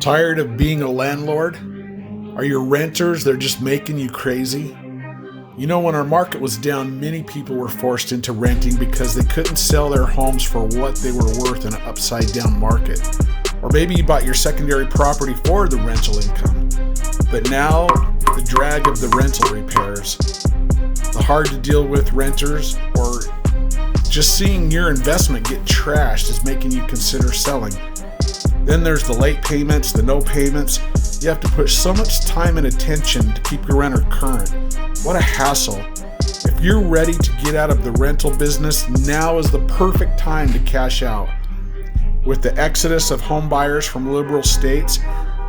Tired of being a landlord? Are your renters, they're just making you crazy? You know, when our market was down, many people were forced into renting because they couldn't sell their homes for what they were worth in an upside down market. Or maybe you bought your secondary property for the rental income. But now, the drag of the rental repairs, the hard to deal with renters, or just seeing your investment get trashed is making you consider selling. Then there's the late payments, the no payments. You have to put so much time and attention to keep your renter current. What a hassle. If you're ready to get out of the rental business, now is the perfect time to cash out. With the exodus of home buyers from liberal states,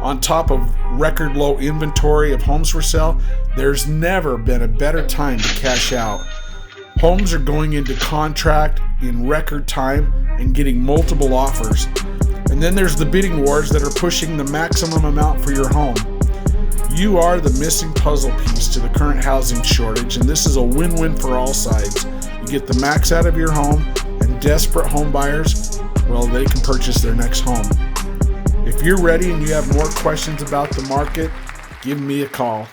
on top of record low inventory of homes for sale, there's never been a better time to cash out. Homes are going into contract in record time and getting multiple offers. And then there's the bidding wars that are pushing the maximum amount for your home. You are the missing puzzle piece to the current housing shortage, and this is a win-win for all sides. You get the max out of your home, and desperate home buyers, well, they can purchase their next home. If you're ready and you have more questions about the market, give me a call.